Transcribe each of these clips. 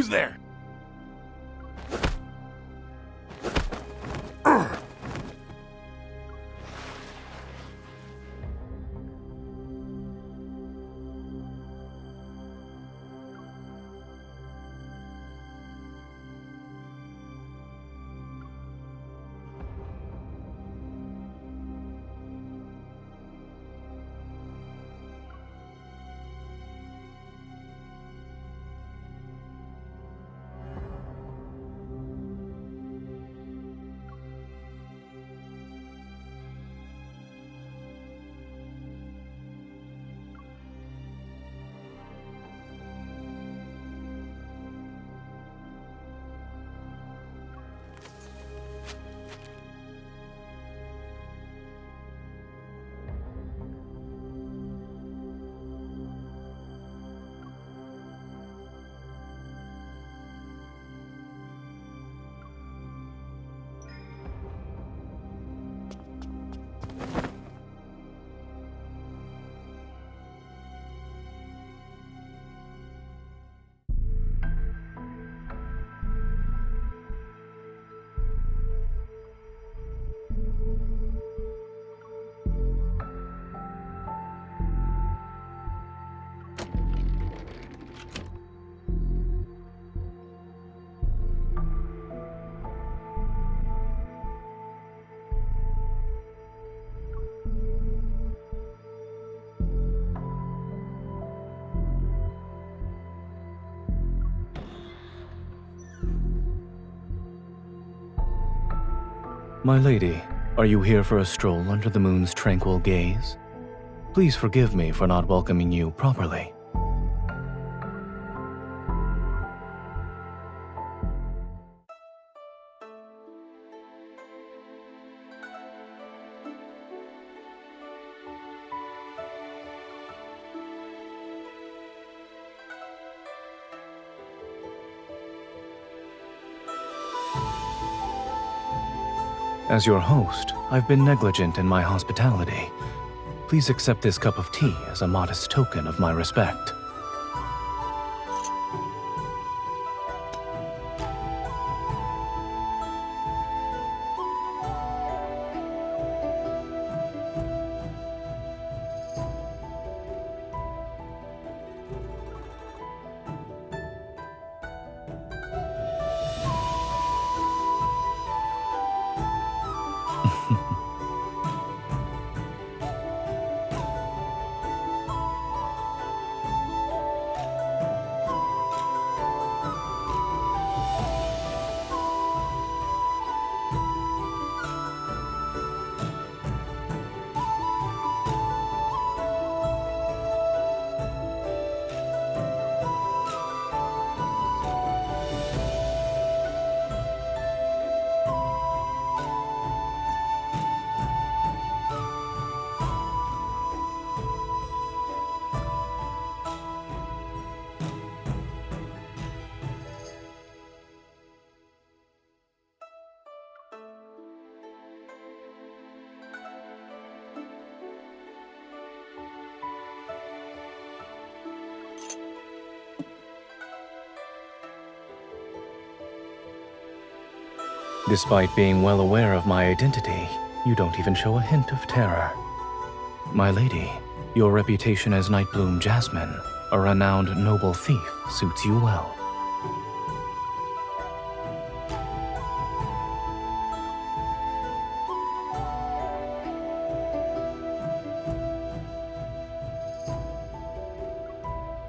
Who's there? My lady, are you here for a stroll under the moon's tranquil gaze? Please forgive me for not welcoming you properly. As your host, I've been negligent in my hospitality. Please accept this cup of tea as a modest token of my respect. Despite being well aware of my identity, you don't even show a hint of terror. My lady, your reputation as Nightbloom Jasmine, a renowned noble thief, suits you well.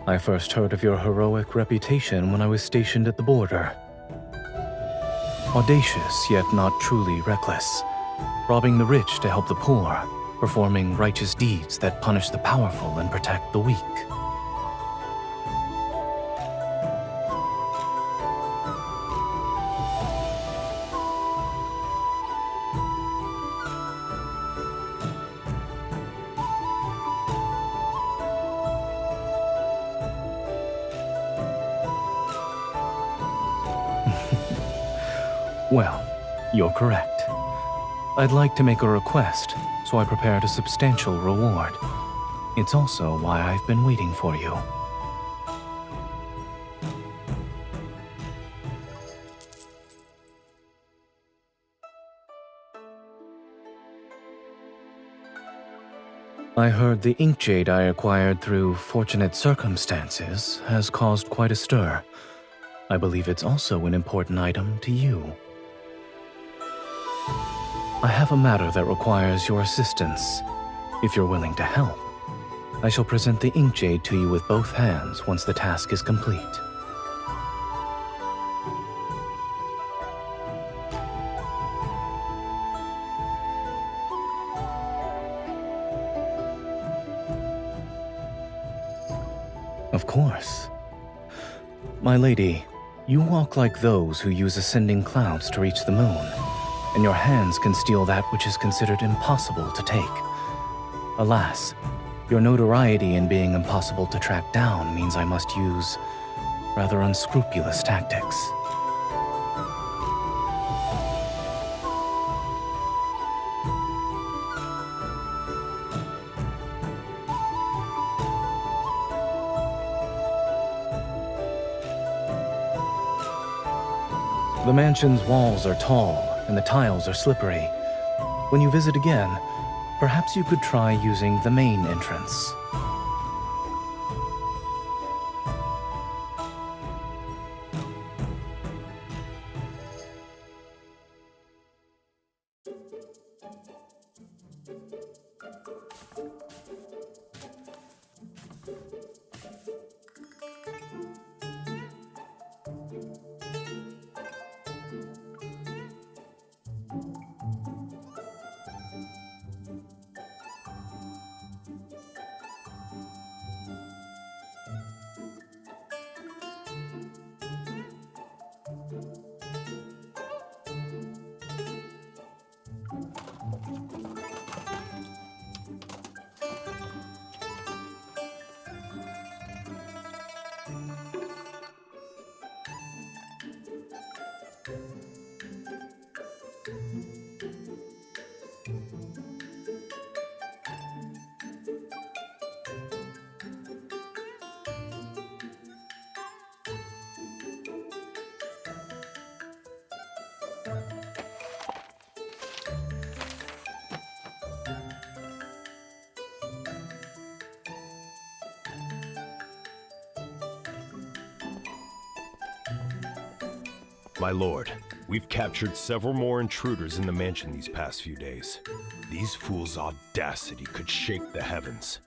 I first heard of your heroic reputation when I was stationed at the border. Audacious, yet not truly reckless, robbing the rich to help the poor, performing righteous deeds that punish the powerful and protect the weak. Well, you're correct. I'd like to make a request, so I prepared a substantial reward. It's also why I've been waiting for you. I heard the ink jade I acquired through fortunate circumstances has caused quite a stir. I believe it's also an important item to you. I have a matter that requires your assistance. If you're willing to help, I shall present the ink jade to you with both hands once the task is complete. Of course. My lady, you walk like those who use ascending clouds to reach the moon, and your hands can steal that which is considered impossible to take. Alas, your notoriety in being impossible to track down means I must use rather unscrupulous tactics. The mansion's walls are tall, and the tiles are slippery. When you visit again, perhaps you could try using the main entrance. My lord, we've captured several more intruders in the mansion these past few days. These fools' audacity could shake the heavens.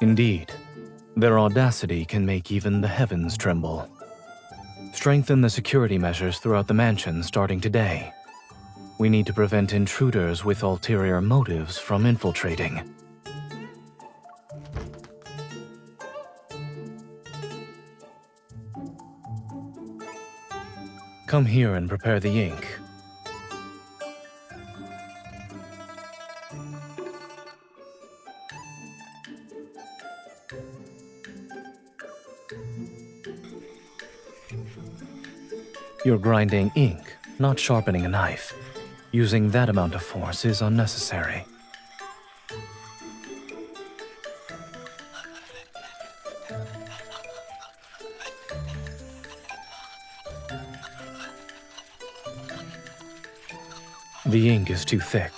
Indeed, their audacity can make even the heavens tremble. Strengthen the security measures throughout the mansion starting today. We need to prevent intruders with ulterior motives from infiltrating. Come here and prepare the ink. You're grinding ink, not sharpening a knife. Using that amount of force is unnecessary. The ink is too thick.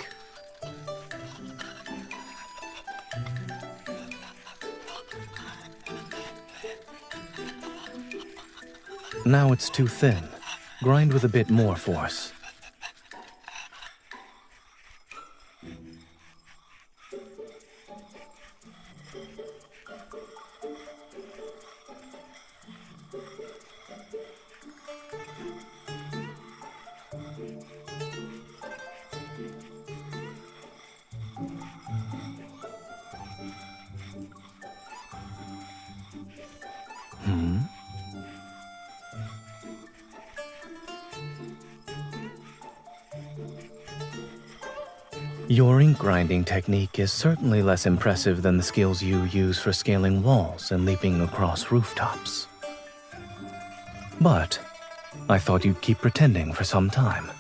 Now it's too thin. Grind with a bit more force. Your ink grinding technique is certainly less impressive than the skills you use for scaling walls and leaping across rooftops. But I thought you'd keep pretending for some time.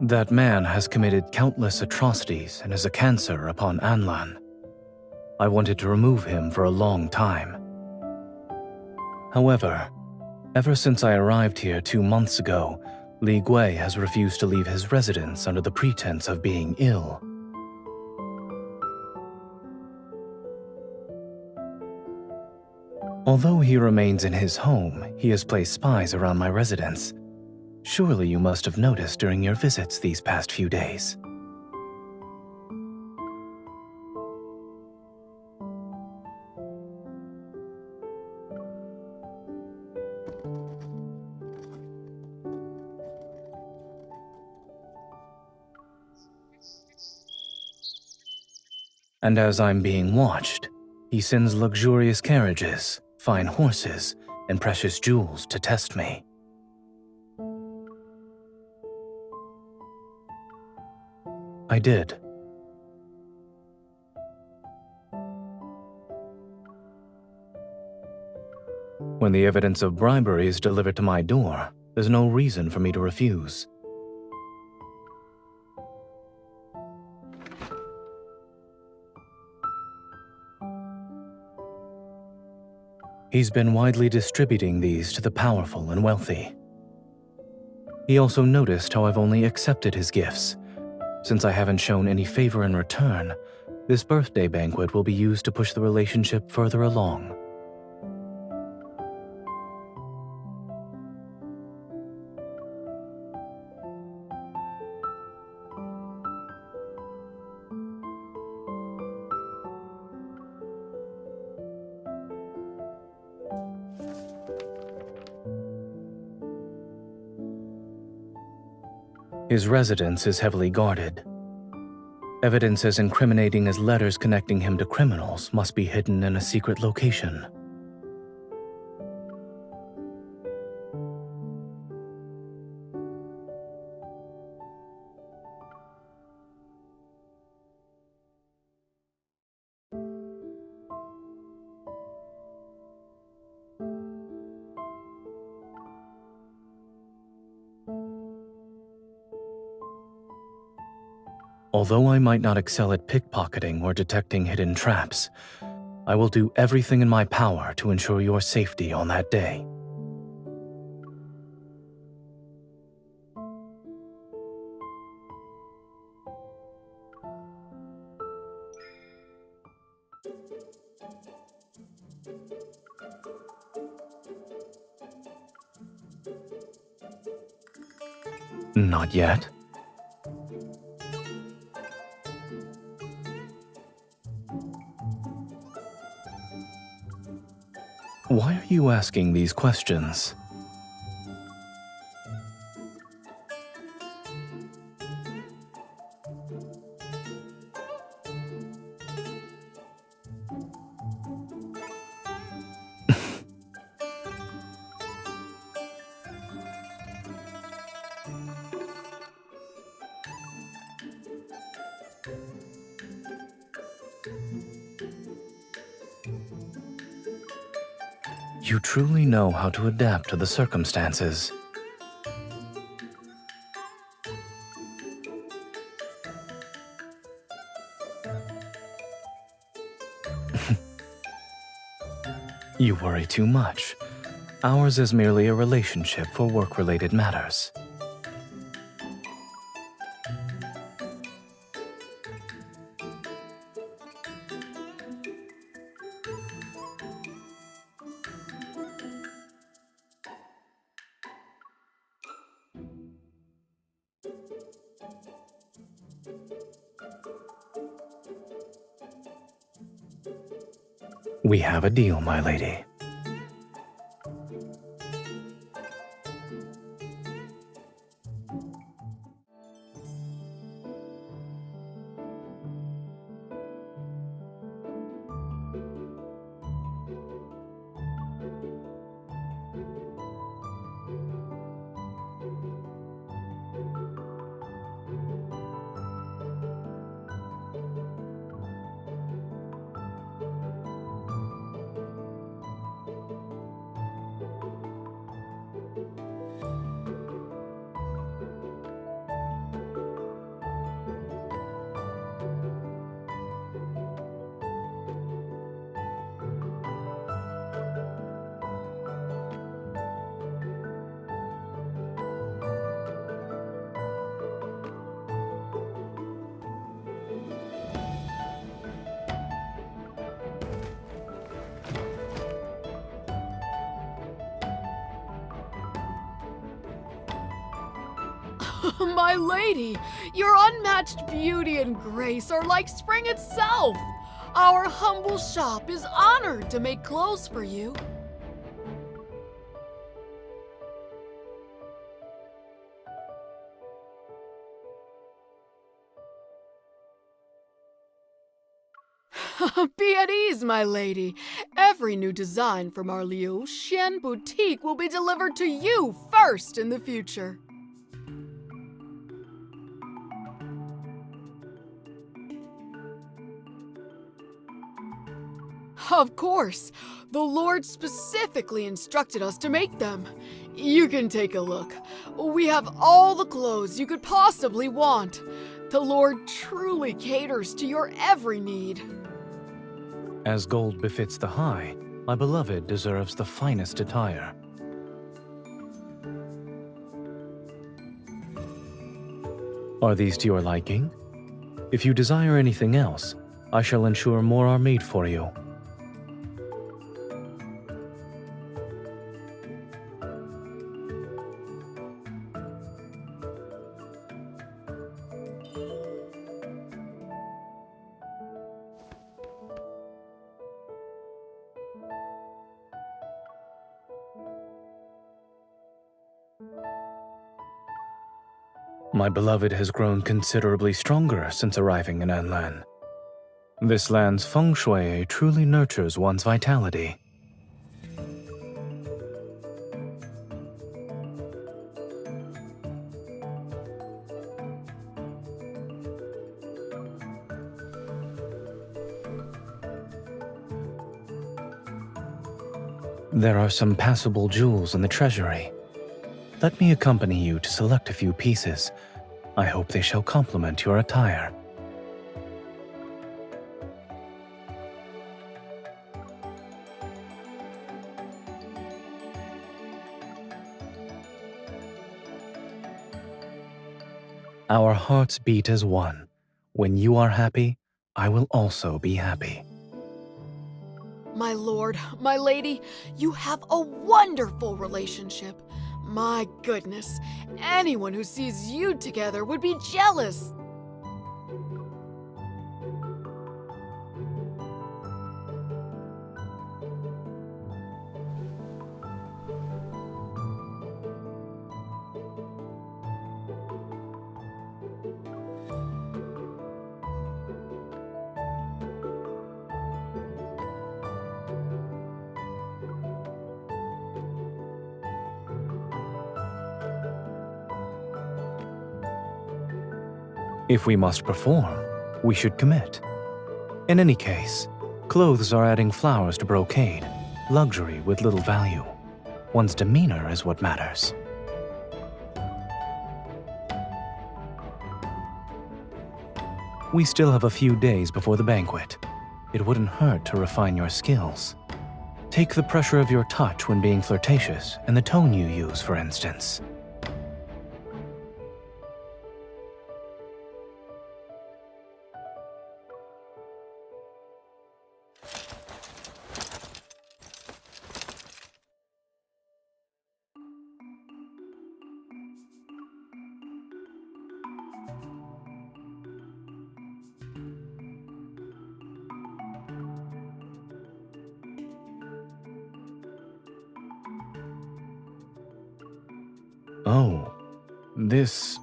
That man has committed countless atrocities and is a cancer upon Anlan. I wanted to remove him for a long time. However, ever since I arrived here 2 months ago, Li Gui has refused to leave his residence under the pretense of being ill. Although he remains in his home, he has placed spies around my residence. Surely you must have noticed during your visits these past few days. And as I'm being watched, he sends luxurious carriages, fine horses, and precious jewels to test me. I did. When the evidence of bribery is delivered to my door, there's no reason for me to refuse. He's been widely distributing these to the powerful and wealthy. He also noticed how I've only accepted his gifts. Since I haven't shown any favor in return, this birthday banquet will be used to push the relationship further along. His residence is heavily guarded. Evidence as incriminating as letters connecting him to criminals must be hidden in a secret location. Although I might not excel at pickpocketing or detecting hidden traps, I will do everything in my power to ensure your safety on that day. Not yet. Why are you asking these questions? You truly know how to adapt to the circumstances. You worry too much. Ours is merely a relationship for work-related matters. We have a deal, my lady. My lady, your unmatched beauty and grace are like spring itself. Our humble shop is honored to make clothes for you. Be at ease, my lady. Every new design from our Liu Xian boutique will be delivered to you first in the future. Of course, the Lord specifically instructed us to make them. You can take a look. We have all the clothes you could possibly want. The Lord truly caters to your every need. As gold befits the high, my beloved deserves the finest attire. Are these to your liking? If you desire anything else, I shall ensure more are made for you. My beloved has grown considerably stronger since arriving in Anlan. This land's feng shui truly nurtures one's vitality. There are some passable jewels in the treasury. Let me accompany you to select a few pieces. I hope they shall complement your attire. Our hearts beat as one. When you are happy, I will also be happy. My lord, my lady, you have a wonderful relationship. My goodness, anyone who sees you together would be jealous. If we must perform, we should commit. In any case, clothes are adding flowers to brocade, luxury with little value. One's demeanor is what matters. We still have a few days before the banquet. It wouldn't hurt to refine your skills. Take the pressure of your touch when being flirtatious and the tone you use, for instance. Oh, this...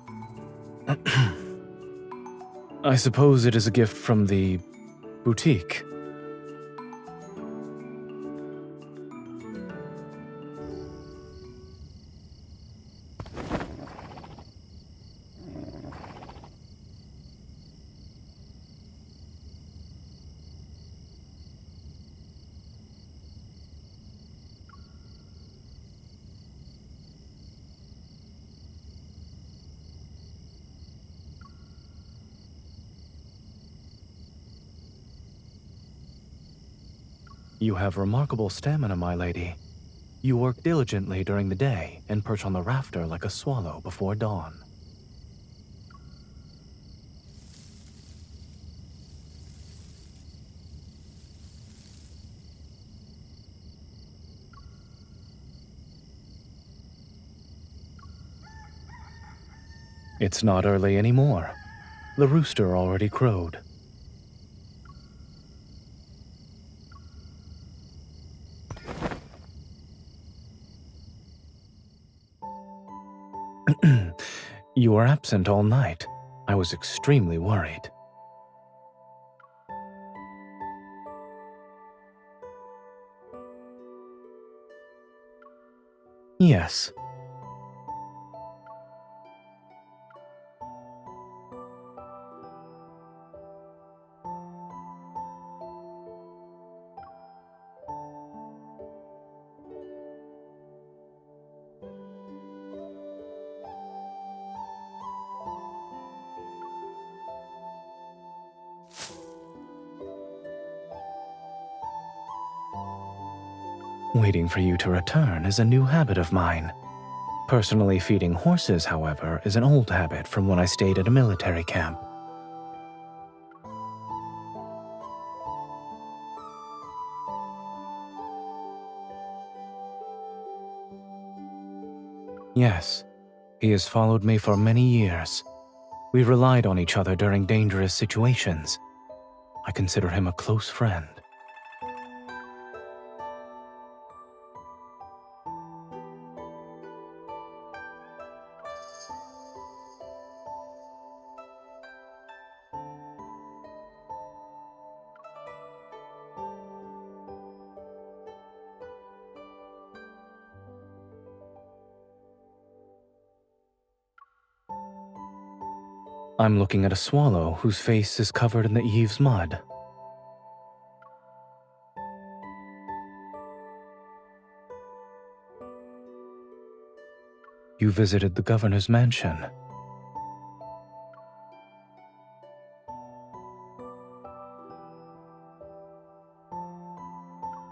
I suppose it is a gift from the boutique. You have remarkable stamina, my lady. You work diligently during the day and perch on the rafter like a swallow before dawn. It's not early anymore. The rooster already crowed. You were absent all night. I was extremely worried. Yes. Waiting for you to return is a new habit of mine. Personally feeding horses, however, is an old habit from when I stayed at a military camp. Yes, he has followed me for many years. We relied on each other during dangerous situations. I consider him a close friend. I'm looking at a swallow whose face is covered in the eaves mud. You visited the governor's mansion.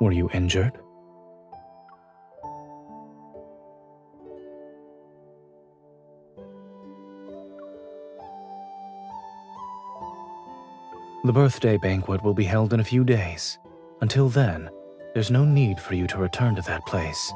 Were you injured? The birthday banquet will be held in a few days. Until then, there's no need for you to return to that place.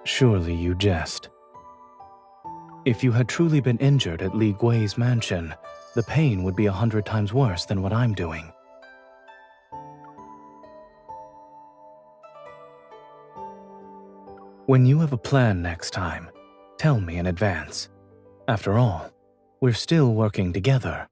Surely you jest. If you had truly been injured at Li Gui's mansion, the pain would be 100 times worse than what I'm doing. When you have a plan next time, tell me in advance. After all, we're still working together.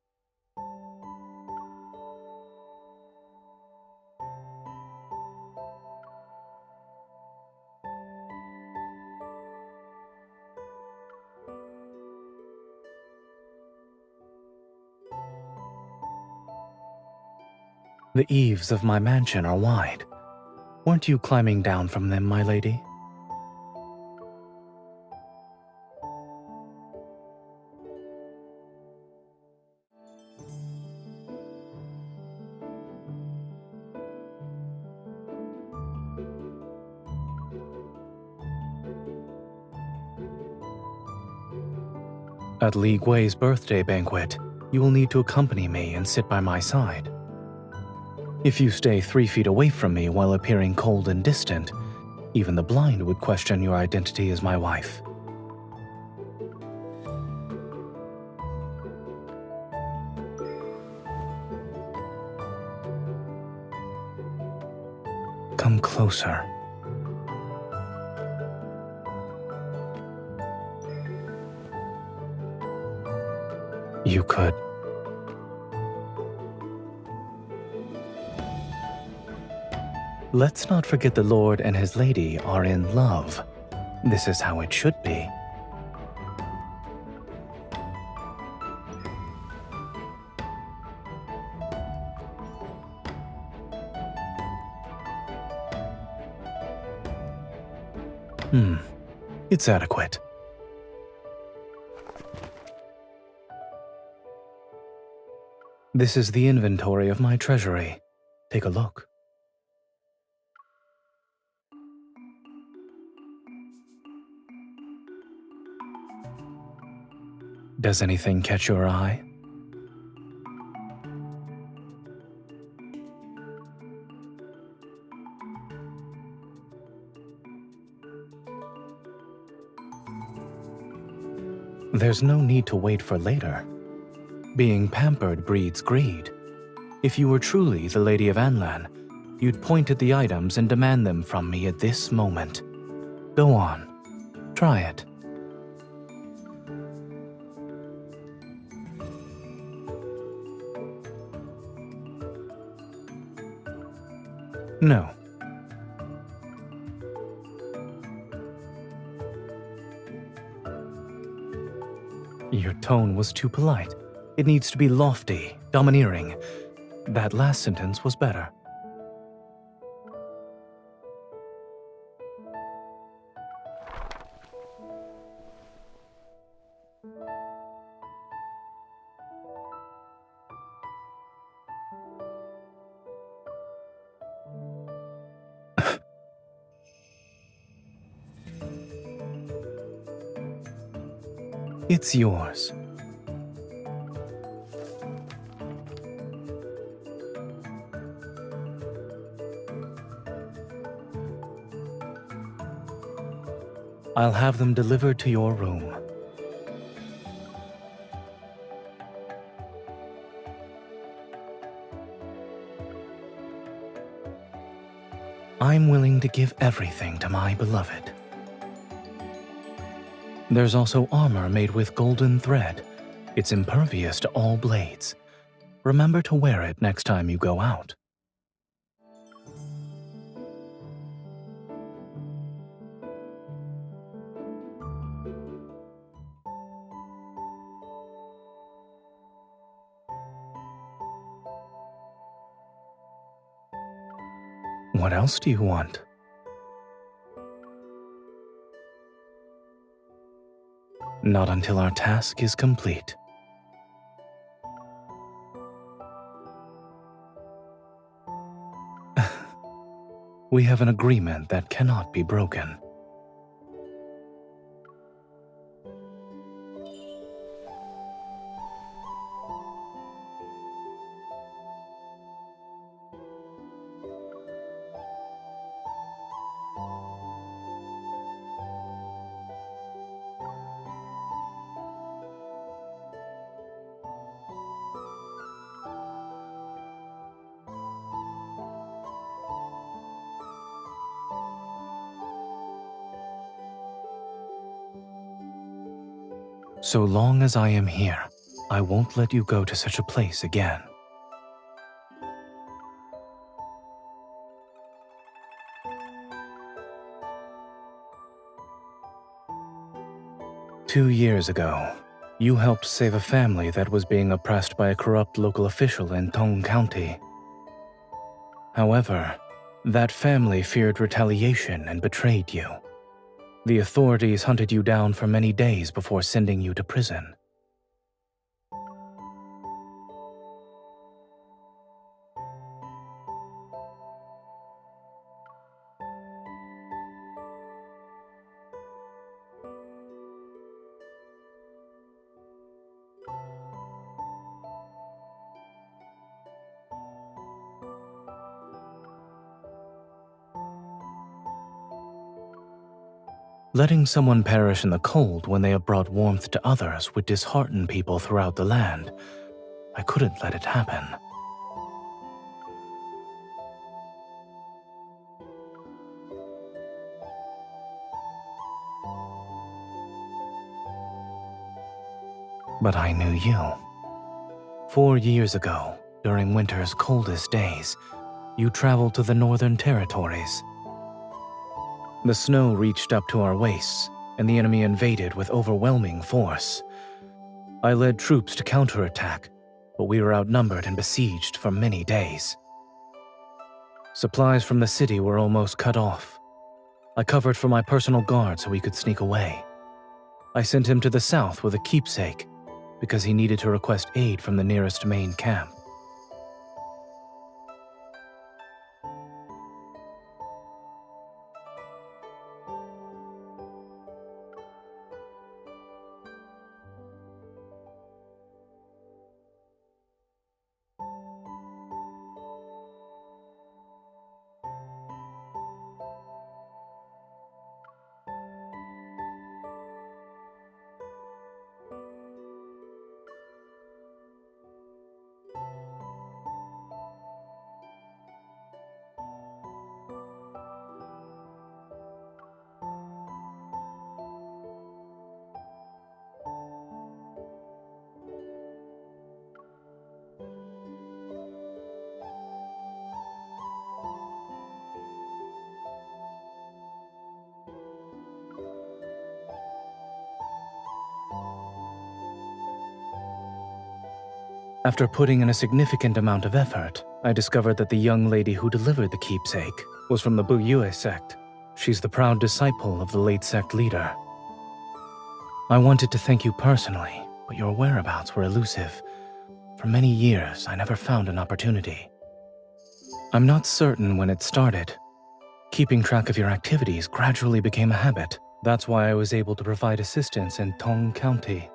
The eaves of my mansion are wide. Weren't you climbing down from them, my lady? At Li Gui's birthday banquet, you will need to accompany me and sit by my side. If you stay 3 feet away from me while appearing cold and distant, even the blind would question your identity as my wife. Come closer. You could. Let's not forget the Lord and his lady are in love. This is how it should be. It's adequate. This is the inventory of my treasury. Take a look. Does anything catch your eye? There's no need to wait for later. Being pampered breeds greed. If you were truly the Lady of Anlan, you'd point at the items and demand them from me at this moment. Go on. Try it. No. Your tone was too polite. It needs to be lofty, domineering. That last sentence was better. It's yours. I'll have them delivered to your room. I'm willing to give everything to my beloved. There's also armor made with golden thread. It's impervious to all blades. Remember to wear it next time you go out. What else do you want? Not until our task is complete. We have an agreement that cannot be broken. So long as I am here, I won't let you go to such a place again. Two years ago, you helped save a family that was being oppressed by a corrupt local official in Tong County. However, that family feared retaliation and betrayed you. The authorities hunted you down for many days before sending you to prison. Letting someone perish in the cold when they have brought warmth to others would dishearten people throughout the land. I couldn't let it happen. But I knew you. 4 years ago, during winter's coldest days, you traveled to the Northern Territories. The snow reached up to our waists, and the enemy invaded with overwhelming force. I led troops to counterattack, but we were outnumbered and besieged for many days. Supplies from the city were almost cut off. I covered for my personal guard so he could sneak away. I sent him to the south with a keepsake, because he needed to request aid from the nearest main camp. After putting in a significant amount of effort, I discovered that the young lady who delivered the keepsake was from the Buyue sect. She's the proud disciple of the late sect leader. I wanted to thank you personally, but your whereabouts were elusive. For many years, I never found an opportunity. I'm not certain when it started. Keeping track of your activities gradually became a habit. That's why I was able to provide assistance in Tong County.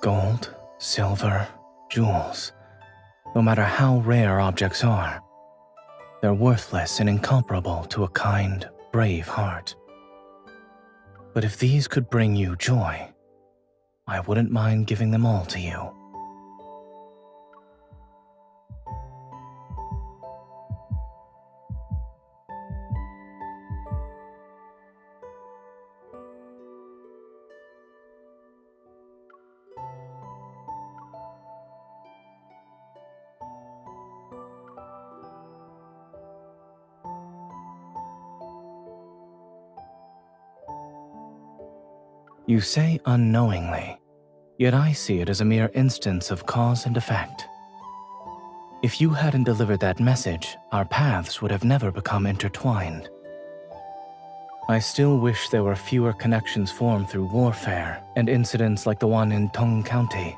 Gold, silver, jewels. No matter how rare objects are, they're worthless and incomparable to a kind, brave heart. But if these could bring you joy, I wouldn't mind giving them all to you. You say unknowingly, yet I see it as a mere instance of cause and effect. If you hadn't delivered that message, our paths would have never become intertwined. I still wish there were fewer connections formed through warfare and incidents like the one in Tong County.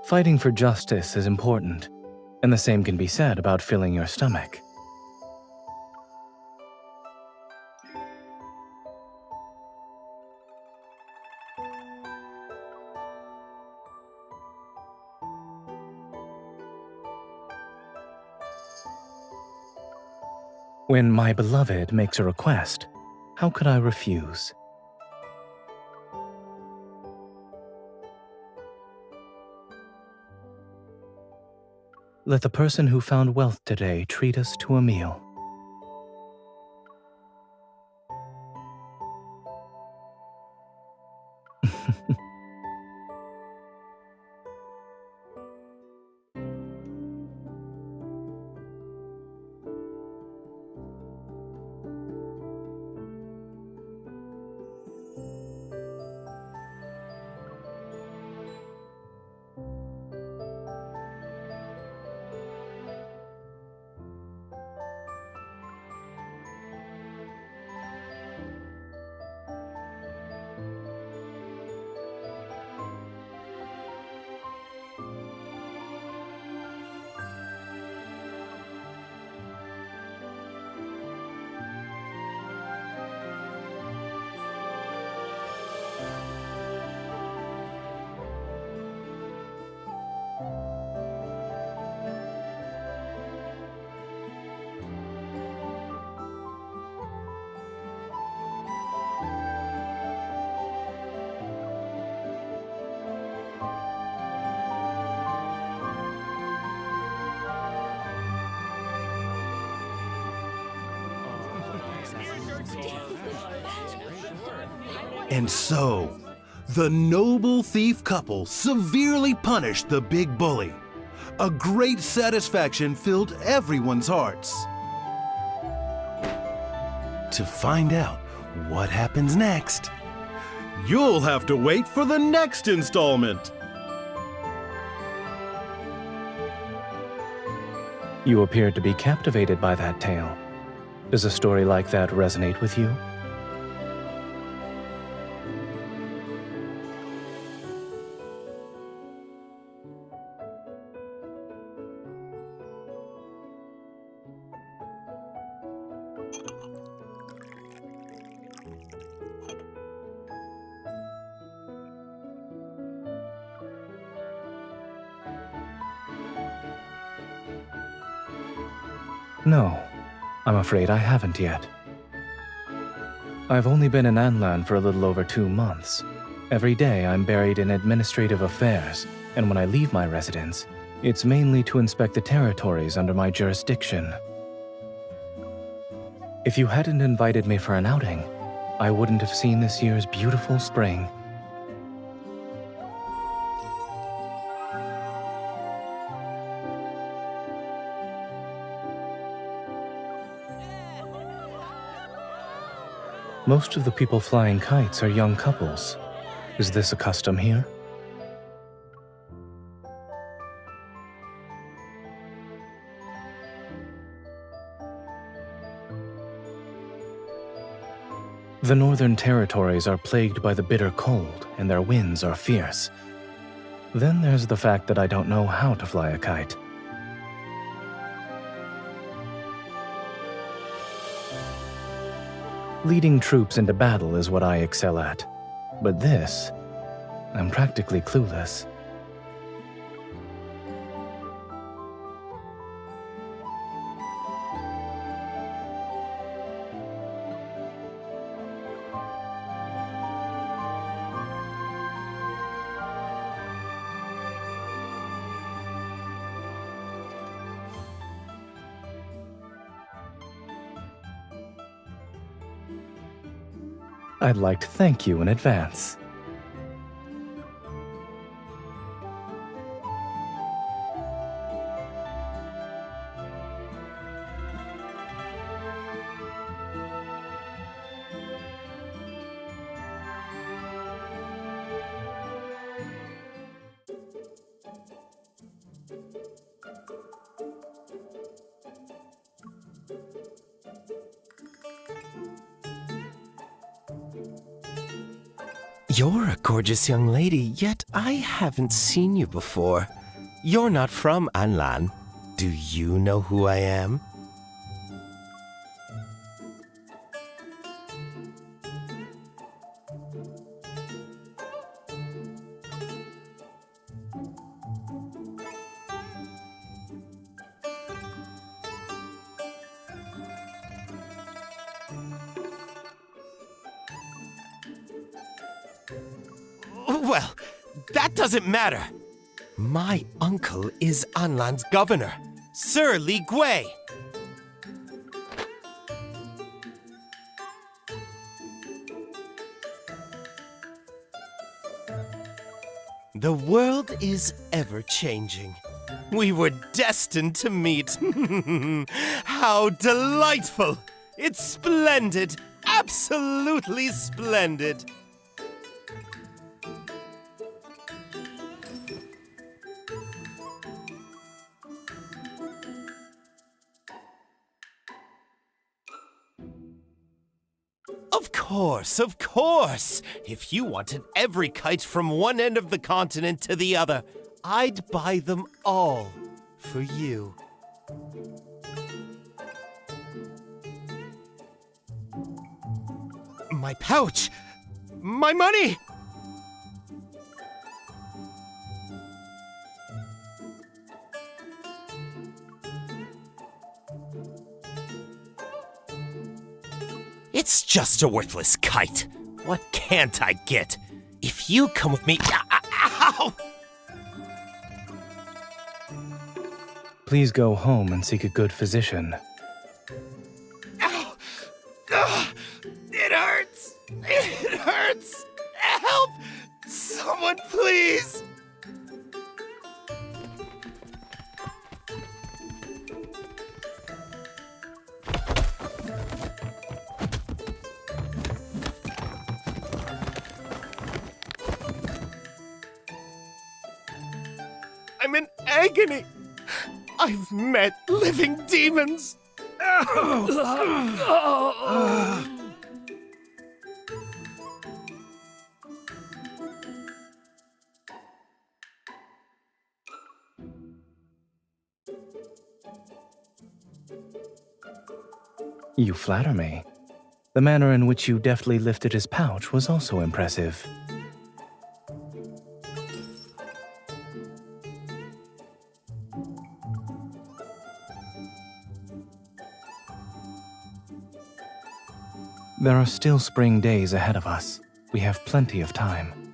Fighting for justice is important, and the same can be said about filling your stomach. When my beloved makes a request, how could I refuse? Let the person who found wealth today treat us to a meal. And so, the noble thief couple severely punished the big bully. A great satisfaction filled everyone's hearts. To find out what happens next, you'll have to wait for the next installment. You appeared to be captivated by that tale. Does a story like that resonate with you? No, I'm afraid I haven't yet. I've only been in Anlan for a little over 2 months. Every day I'm buried in administrative affairs, and when I leave my residence, it's mainly to inspect the territories under my jurisdiction. If you hadn't invited me for an outing, I wouldn't have seen this year's beautiful spring. Most of the people flying kites are young couples. Is this a custom here? The northern territories are plagued by the bitter cold, and their winds are fierce. Then there's the fact that I don't know how to fly a kite. Leading troops into battle is what I excel at. But this, I'm practically clueless. I'd like to thank you in advance. You're a gorgeous young lady, yet I haven't seen you before. You're not from Anlan. Do you know who I am? Well, that doesn't matter. My uncle is Anlan's governor, Sir Li Gui. The world is ever-changing. We were destined to meet. How delightful! It's splendid, absolutely splendid. Of course. If you wanted every kite from one end of the continent to the other, I'd buy them all for you. My pouch! My money! It's just a worthless kite. What can't I get? If you come with me... Ow! Please go home and seek a good physician. Ow! Ugh! It hurts! It hurts! Help! Someone please! I'm in agony. I've met living demons. You flatter me. The manner in which you deftly lifted his pouch was also impressive. There are still spring days ahead of us. We have plenty of time.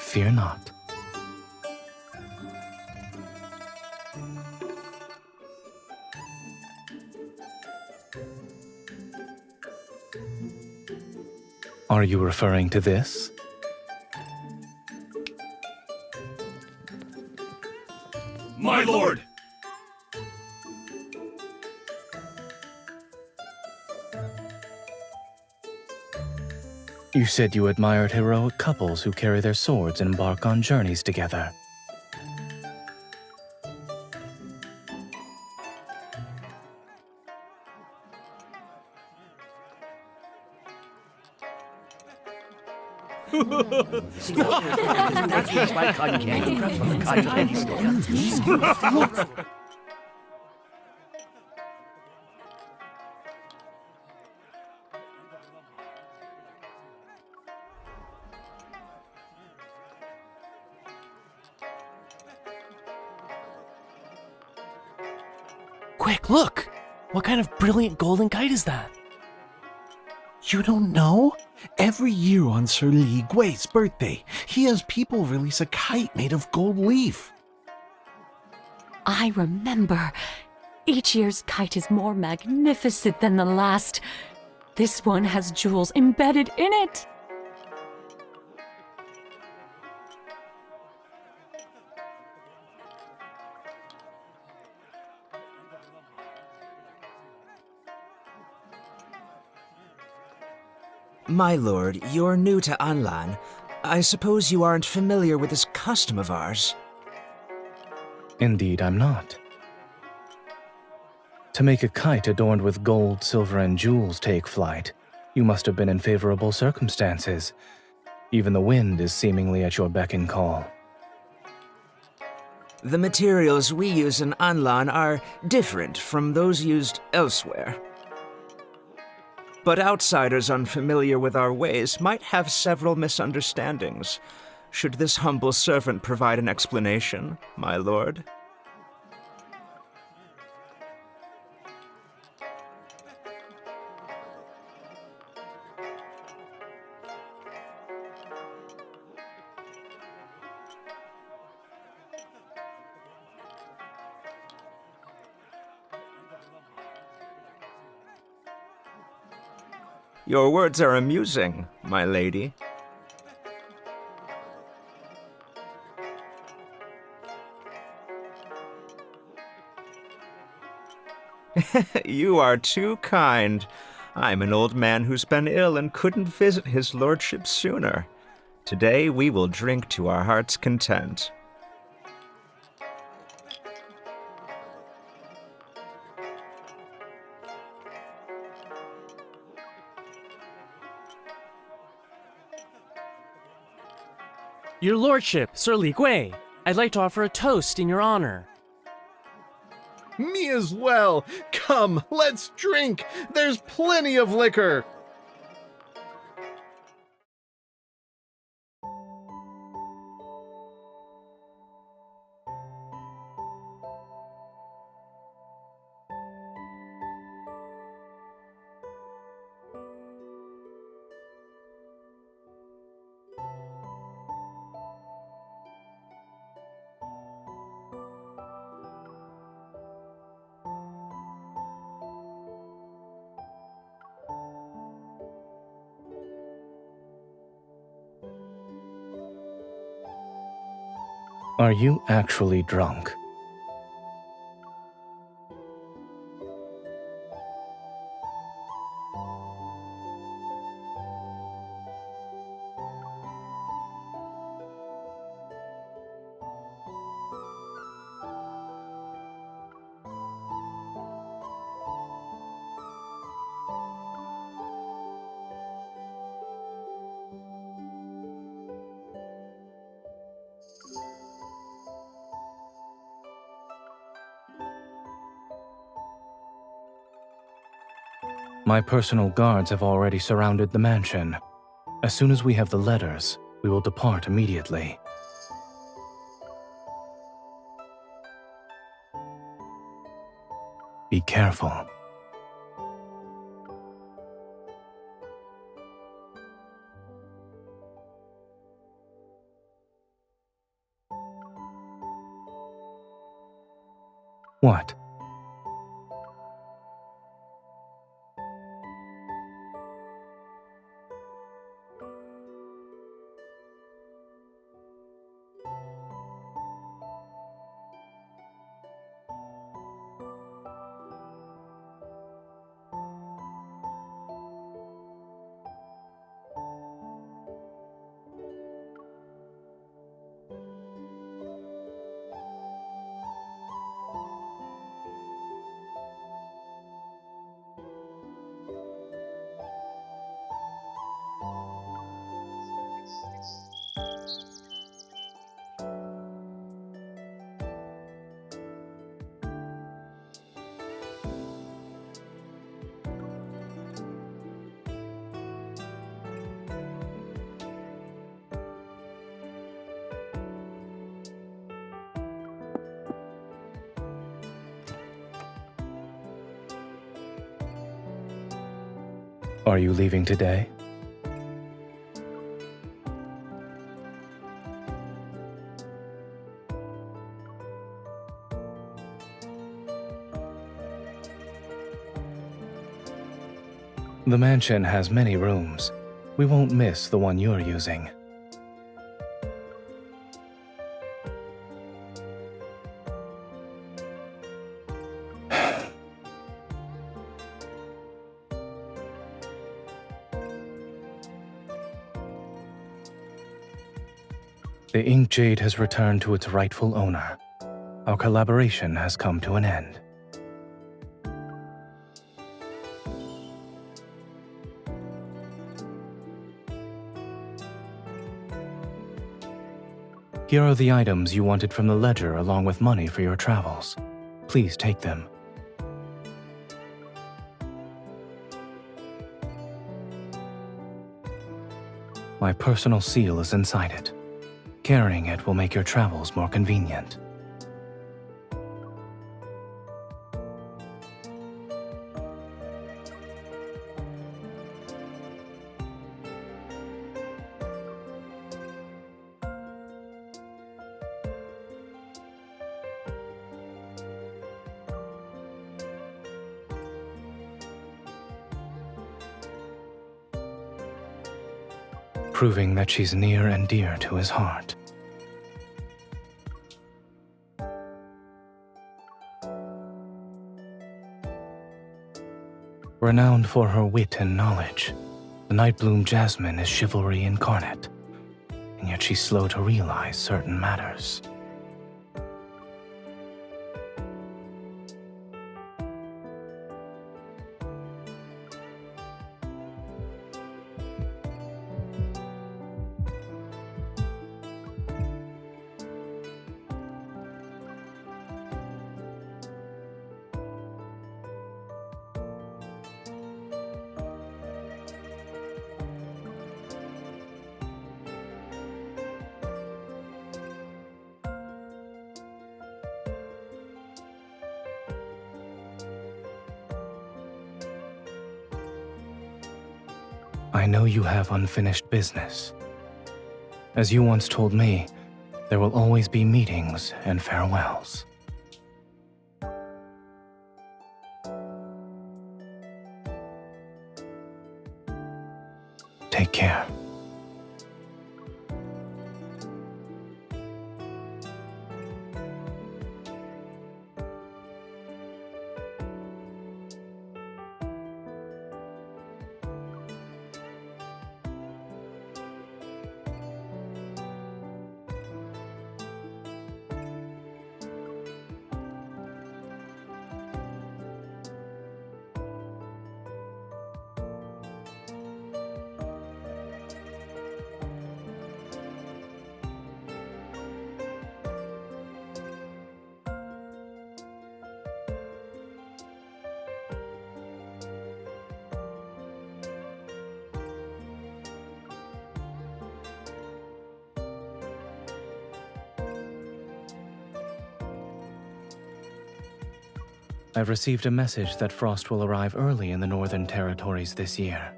Fear not. Are you referring to this? My lord! You said you admired heroic couples who carry their swords and embark on journeys together. That's my cotton candy from the cotton candy store. Quick, look! What kind of brilliant golden kite is that? You don't know? Every year on Sir Li Gui's birthday, he has people release a kite made of gold leaf. I remember. Each year's kite is more magnificent than the last. This one has jewels embedded in it. My lord, you're new to Anlan. I suppose you aren't familiar with this custom of ours. Indeed, I'm not. To make a kite adorned with gold, silver, and jewels take flight, you must have been in favorable circumstances. Even the wind is seemingly at your beck and call. The materials we use in Anlan are different from those used elsewhere. But outsiders unfamiliar with our ways might have several misunderstandings. Should this humble servant provide an explanation, my lord? Your words are amusing, my lady. You are too kind. I'm an old man who's been ill and couldn't visit his lordship sooner. Today we will drink to our heart's content. Your lordship, Sir Li Gui, I'd like to offer a toast in your honor. Me as well. Come, let's drink. There's plenty of liquor. Are you actually drunk? My personal guards have already surrounded the mansion. As soon as we have the letters, we will depart immediately. Be careful. What? Are you leaving today? The mansion has many rooms. We won't miss the one you're using. The ink jade has returned to its rightful owner. Our collaboration has come to an end. Here are the items you wanted from the ledger along with money for your travels. Please take them. My personal seal is inside it. Carrying it will make your travels more convenient. Proving that she's near and dear to his heart. Renowned for her wit and knowledge, the Nightbloom Jasmine is chivalry incarnate, and yet she's slow to realize certain matters. I know you have unfinished business. As you once told me, there will always be meetings and farewells. Take care. I've received a message that frost will arrive early in the Northern Territories this year.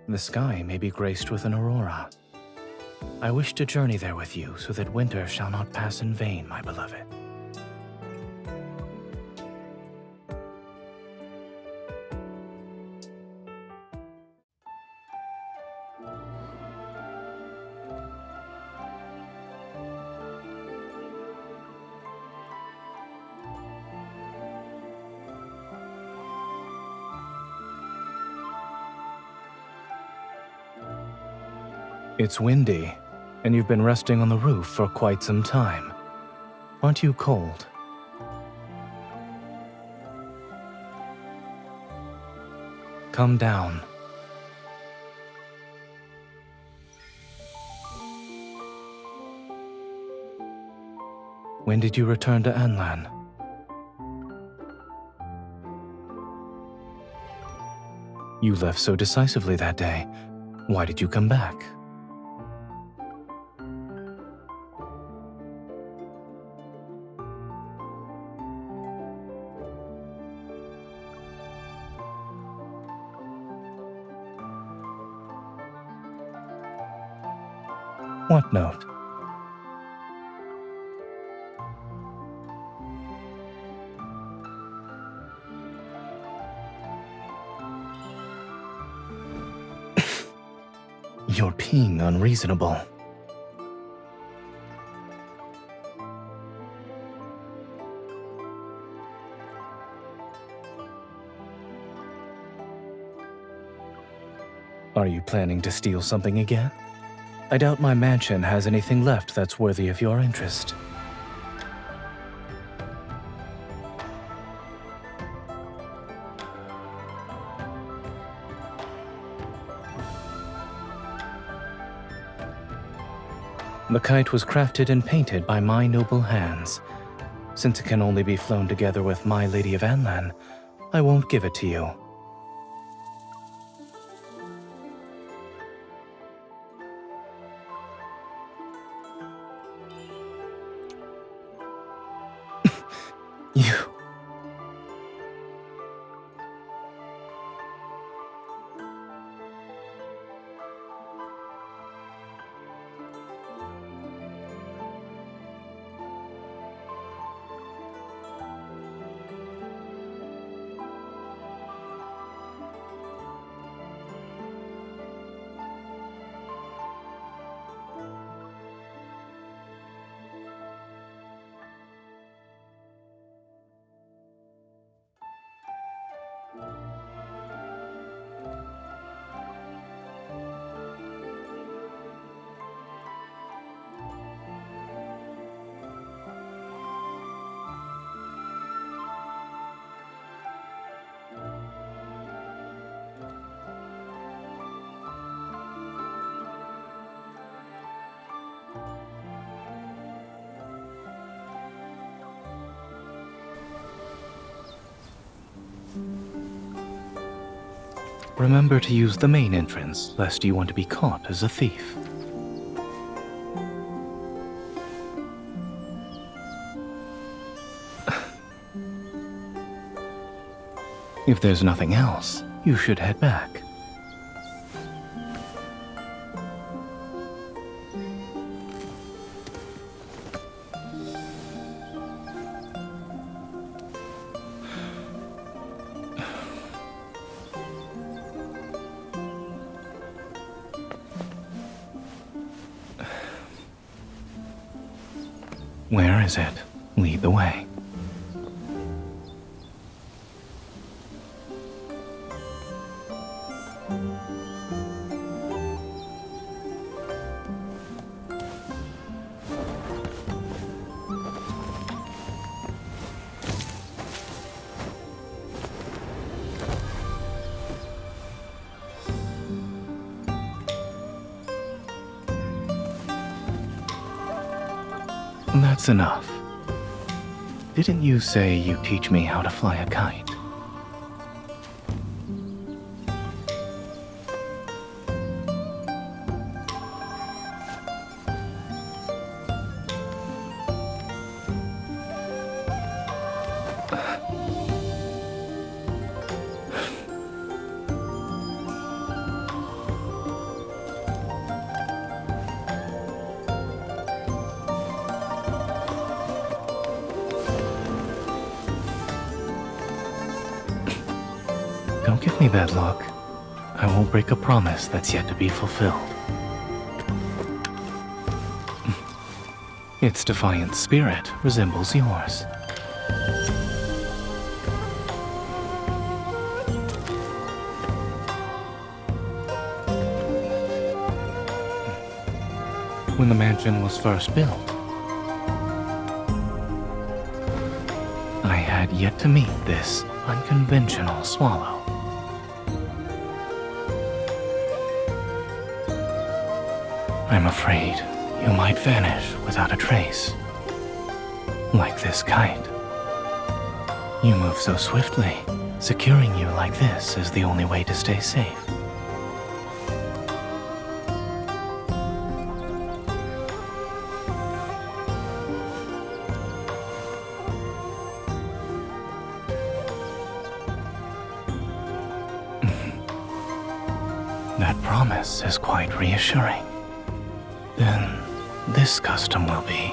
The sky may be graced with an aurora. I wish to journey there with you so that winter shall not pass in vain, my beloved. It's windy, and you've been resting on the roof for quite some time. Aren't you cold? Come down. When did you return to Anlan? You left so decisively that day. Why did you come back? What note? You're being unreasonable. Are you planning to steal something again? I doubt my mansion has anything left that's worthy of your interest. The kite was crafted and painted by my noble hands. Since it can only be flown together with my Lady of Anlan, I won't give it to you. You... Remember to use the main entrance, lest you want to be caught as a thief. If there's nothing else, you should head back. Where is it? Lead the way. That's enough. Didn't you say you'd teach me how to fly a kite? Don't give me that look. I won't break a promise that's yet to be fulfilled. Its defiant spirit resembles yours. When the mansion was first built, I had yet to meet this unconventional swallow. I'm afraid you might vanish without a trace. Like this kite. You move so swiftly, securing you like this is the only way to stay safe. That promise is quite reassuring. Then this custom will be.